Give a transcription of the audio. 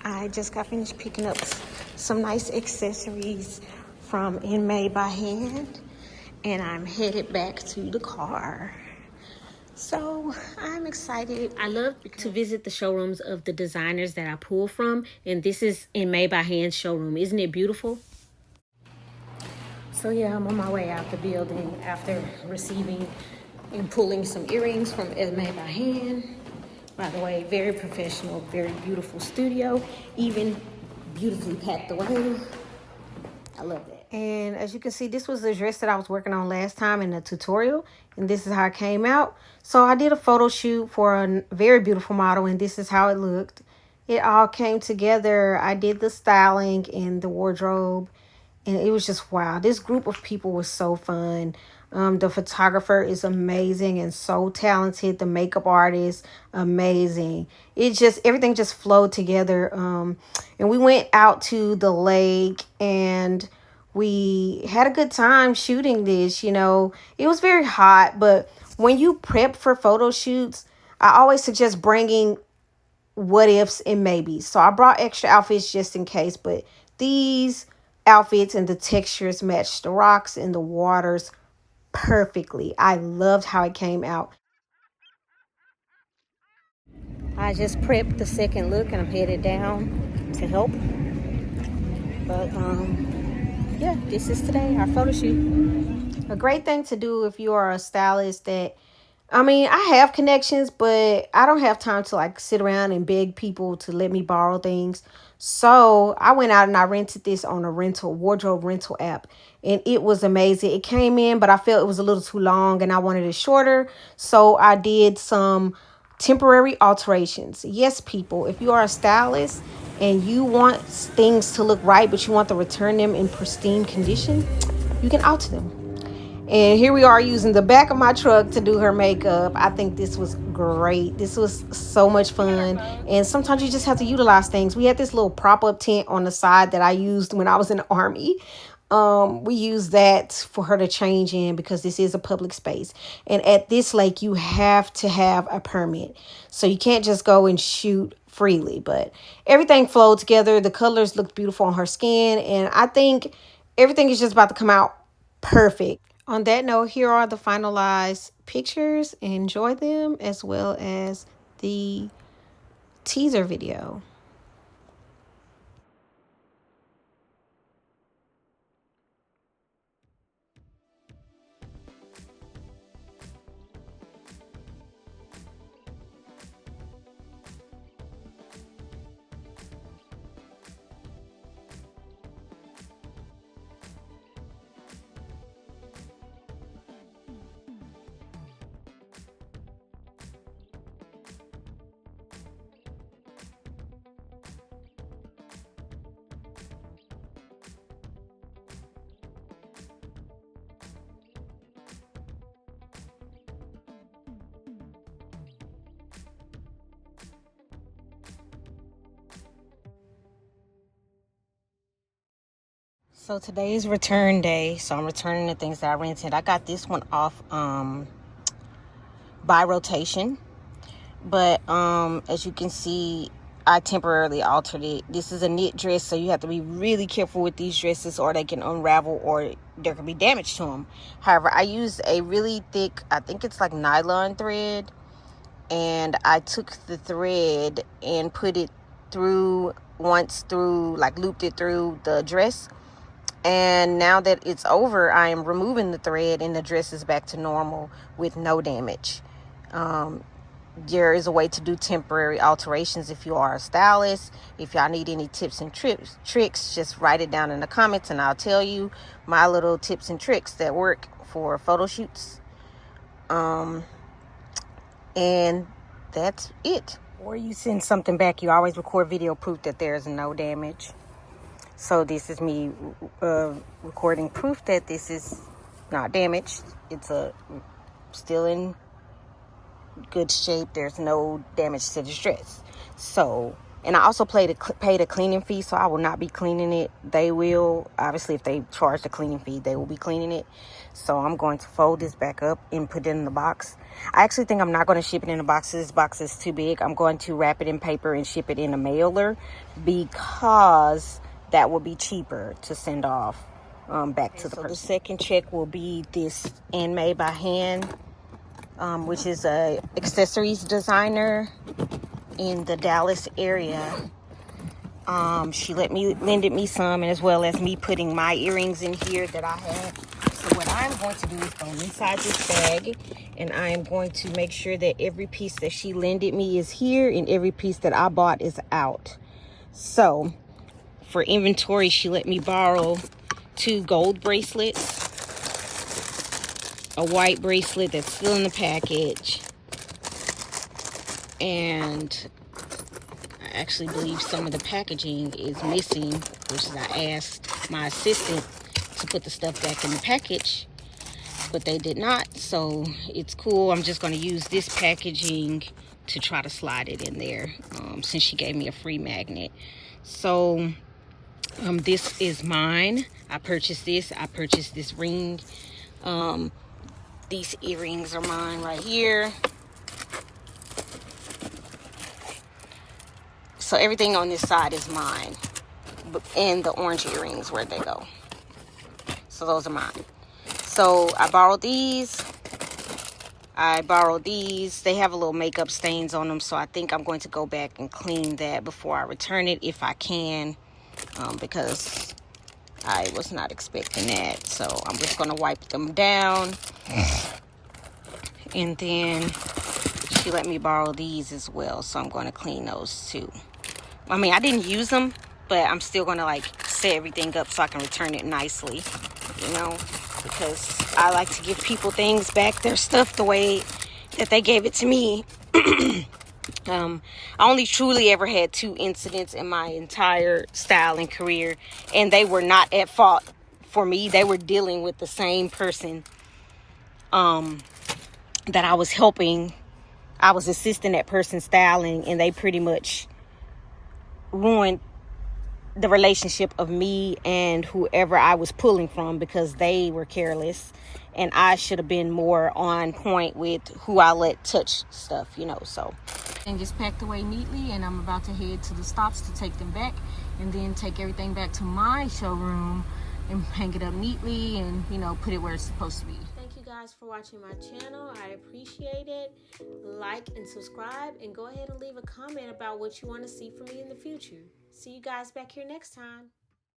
I just got finished picking up some nice accessories from In Made by Hand, and I'm headed back to the car. So I'm excited. I love to visit the showrooms of the designers that I pull from, and this is In Made by Hand showroom. Isn't it beautiful? So yeah, I'm on my way out the building after receiving and pulling some earrings from In Made by Hand. By the way, very professional, very beautiful studio, even beautifully packed away. I love that. And as you can see, this was the dress that I was working on last time in the tutorial, and this is how it came out. So I did a photo shoot for a very beautiful model, and this is how it looked. It all came together. I did the styling and the wardrobe, and it was just wow. This group of people was so fun. The photographer is amazing and so talented. The makeup artist, amazing. It just, everything just flowed together. And we went out to the lake and we had a good time shooting this. You know, it was very hot, but when you prep for photo shoots, I always suggest bringing what ifs and maybes. So I brought extra outfits just in case, but these outfits and the textures matched the rocks and the waters perfectly. I loved how it came out. I just prepped the second look and I'm headed down to help. But yeah, this is today, our photo shoot. A great thing to do if you are a stylist that, I mean, I have connections, but I don't have time to like sit around and beg people to let me borrow things. So I went out and I rented this on a wardrobe rental app, and it was amazing. It came in, but I felt it was a little too long and I wanted it shorter. So I did some temporary alterations. Yes, people, if you are a stylist and you want things to look right, but you want to return them in pristine condition, you can alter them. And here we are using the back of my truck to do her makeup. I think this was great. This was so much fun. And sometimes you just have to utilize things. We had this little prop-up tent on the side that I used when I was in the Army. We used that for her to change in because this is a public space. And at this lake, you have to have a permit. So you can't just go and shoot freely. But everything flowed together. The colors looked beautiful on her skin. And I think everything is just about to come out perfect. On that note, here are the finalized pictures. Enjoy them as well as the teaser video. So today is return day, so I'm returning the things that I rented. I got this one off by rotation, but as you can see, I temporarily altered it. This is a knit dress, so you have to be really careful with these dresses or they can unravel or there can be damage to them. However, I used a really thick, I think it's like nylon thread, and I took the thread and put it through like looped it through the dress. And now that it's over, I am removing the thread and the dress is back to normal with no damage. There is a way to do temporary alterations if you are a stylist. If y'all need any tips and tricks, just write it down in the comments and I'll tell you my little tips and tricks that work for photo shoots. And that's it. Or you send something back, you always record video proof that there's no damage. So this is me recording proof that this is not damaged. It's still in good shape. There's no damage to the dress. So And I also paid a cleaning fee, so I will not be cleaning it. They will. Obviously, if they charge the cleaning fee, they will be cleaning it. So I'm going to fold this back up and put it in the box. I actually think I'm not going to ship it in a box. This box is too big. I'm going to wrap it in paper and ship it in a mailer because that will be cheaper to send off back to the person. The second check will be this Handmade by Hand, which is a accessories designer in the Dallas area. She lended me some, and as well as me putting my earrings in here that I had. So what I'm going to do is go inside this bag, and I am going to make sure that every piece that she lended me is here and every piece that I bought is out. So for inventory, she let me borrow 2 gold bracelets, a white bracelet that's still in the package, and I actually believe some of the packaging is missing, which is I asked my assistant to put the stuff back in the package, but they did not, so it's cool. I'm just going to use this packaging to try to slide it in there, since she gave me a free magnet. So this is mine. I purchased this. I purchased this ring. These earrings are mine right here. So everything on this side is mine, and the orange earrings, where'd they go? So those are mine. So I borrowed these. They have a little makeup stains on them, so I think I'm going to go back and clean that before I return it, if I can, because I was not expecting that. So I'm just going to wipe them down. And then she let me borrow these as well, so I'm going to clean those too. I mean, I didn't use them, but I'm still going to like set everything up so I can return it nicely, you know, because I like to give people things back, their stuff, the way that they gave it to me. I only truly ever had 2 incidents in my entire styling career, and they were not at fault for me. They were dealing with the same person that I was helping. I was assisting that person styling, and they pretty much ruined the relationship of me and whoever I was pulling from, because they were careless, and I should have been more on point with who I let touch stuff, you know. So and just packed away neatly, and I'm about to head to the stops to take them back, and then take everything back to my showroom and hang it up neatly and, you know, put it where it's supposed to be. Thank you guys for watching my channel. I appreciate it. Like and subscribe, and go ahead and leave a comment about what you want to see from me in the future. See you guys back here next time.